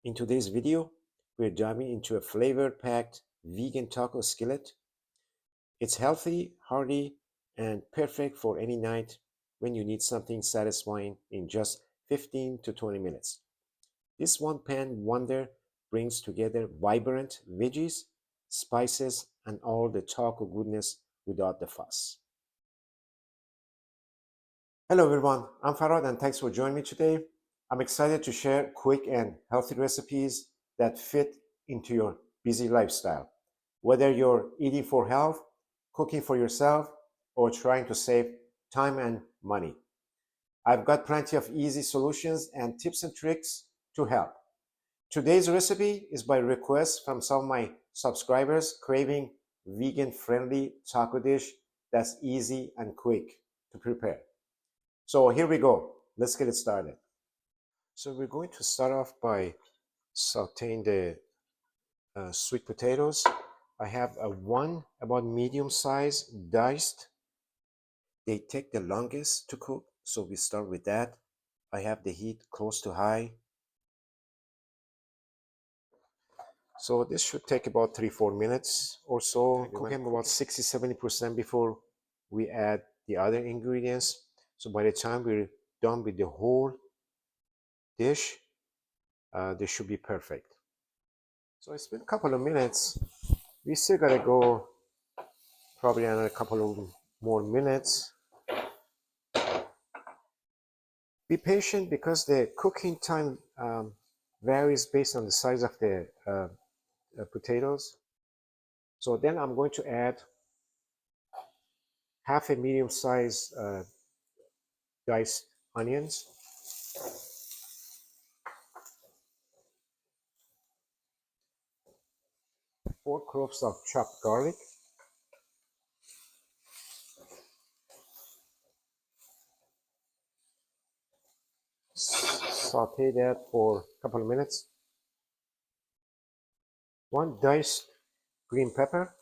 In today's video, we're diving into a flavor-packed vegan taco skillet. It's healthy, hearty, and perfect for any night when you need something satisfying in just 15 to 20 minutes. This one-pan wonder brings together vibrant veggies, spices, and all the taco goodness without the fuss. Hello everyone, I'm Farad and thanks for joining me today. I'm excited to share quick and healthy recipes that fit into your busy lifestyle. Whether you're eating for health, cooking for yourself, or trying to save time and money, I've got plenty of easy solutions and tips and tricks to help. Today's recipe is by request from some of my subscribers craving vegan-friendly taco dish that's easy and quick to prepare. So here we go. Let's get it started. So we're going to start off by sauteing the sweet potatoes. I have one about medium size diced. They take the longest to cook, so we start with that. I have the heat close to high. So this should take about 3-4 minutes or so. Cook them about 60-70% before we add the other ingredients. So by the time we're done with the whole dish, this should be perfect. So it's been a couple of minutes. We still gotta go probably another couple of more minutes. Be patient because the cooking time varies based on the size of the potatoes. So then I'm going to add half a medium-sized diced onions. 4 cloves of chopped garlic. Saute that for a couple of minutes. 1 diced green pepper.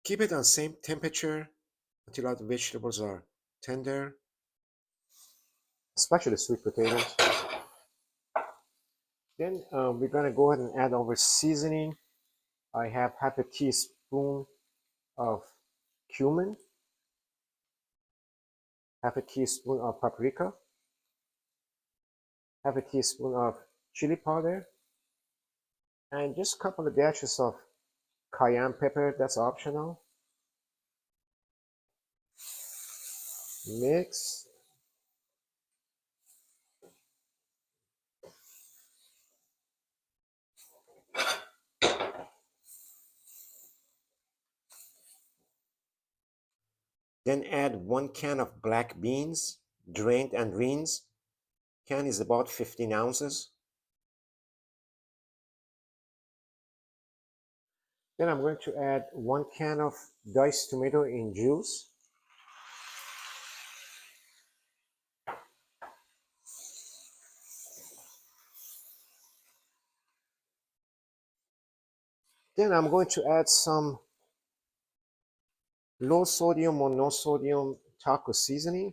Keep it on same temperature until all the vegetables are tender, especially sweet potatoes. Then we're gonna go ahead and add our seasoning. I have half a teaspoon of cumin, half a teaspoon of paprika, half a teaspoon of chili powder, and just a couple of dashes of cayenne pepper. That's optional. Mix. Then add 1 can of black beans, drained and rinsed. Can is about 15 ounces. Then I'm going to add 1 can of diced tomato in juice. Then I'm going to add some low sodium or no sodium taco seasoning.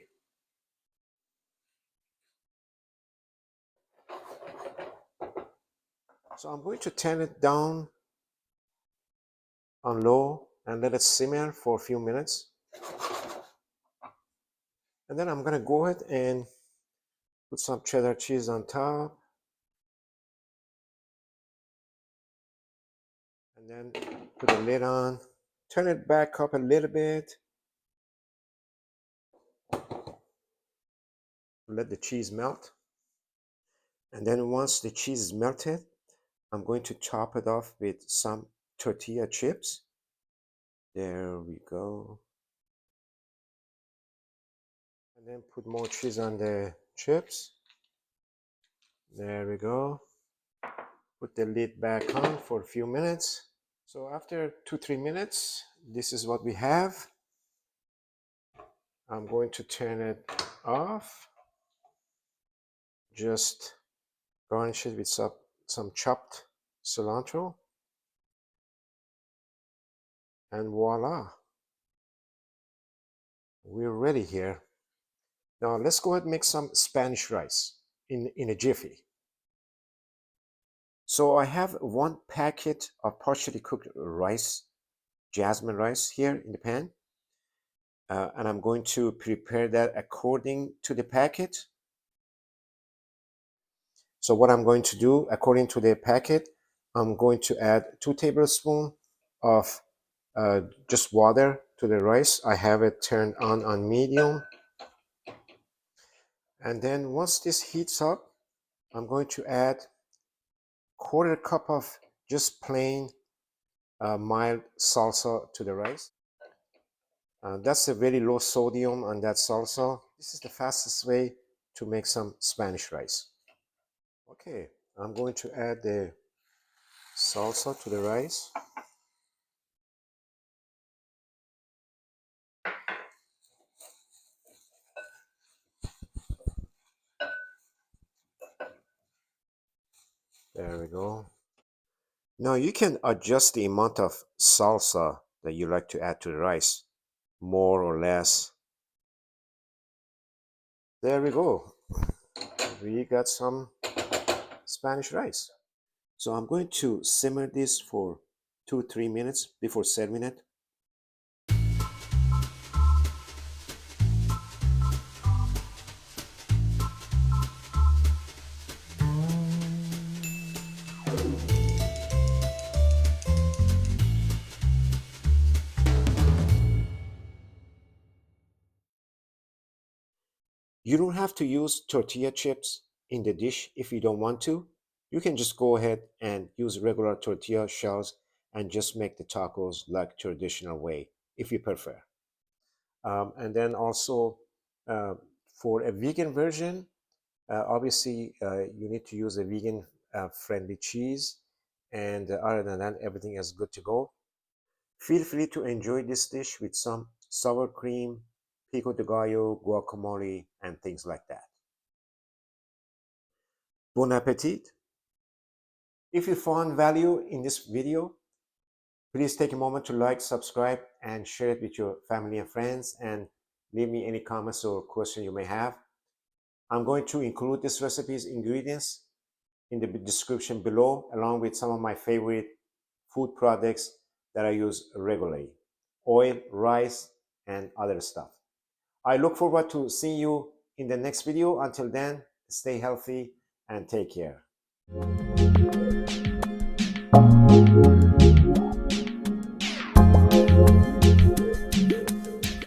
So I'm going to turn it down on low and let it simmer for a few minutes. And then I'm going to go ahead and put some cheddar cheese on top. And then put the lid on. Turn it back up a little bit. Let the cheese melt. And then once the cheese is melted, I'm going to top it off with some tortilla chips. There we go. And then put more cheese on the chips. There we go. Put the lid back on for a few minutes. So after 2-3 minutes, this is what we have. I'm going to turn it off. Just garnish it with some chopped cilantro. And voila, We're ready here. Now let's go ahead and make some Spanish rice in a jiffy. So I have 1 packet of partially cooked rice, jasmine rice here in the pan. And I'm going to prepare that according to the packet. So what I'm going to do according to the packet, I'm going to add 2 tablespoons of just water to the rice. I have it turned on medium. And then once this heats up, I'm going to add 1/4 cup of just plain mild salsa to the rice. That's a very low sodium on that salsa. This is the fastest way to make some Spanish rice. Okay, I'm going to add the salsa to the rice. There we go. Now you can adjust the amount of salsa that you like to add to the rice, more or less. There we go. We got some Spanish rice. So I'm going to simmer this for 2-3 minutes before serving it. You don't have to use tortilla chips in the dish if you don't want to. You can just go ahead and use regular tortilla shells and just make the tacos like traditional way if you prefer. And then also uh, for a vegan version, obviously you need to use a vegan friendly cheese. And other than that, everything is good to go. Feel free to enjoy this dish with some sour cream, pico de gallo, guacamole, and things like that. Bon appetit! If you found value in this video, please take a moment to like, subscribe, and share it with your family and friends, and leave me any comments or questions you may have. I'm going to include this recipe's ingredients in the description below, along with some of my favorite food products that I use regularly: oil, rice, and other stuff. I look forward to seeing you in the next video. Until then, stay healthy and take care.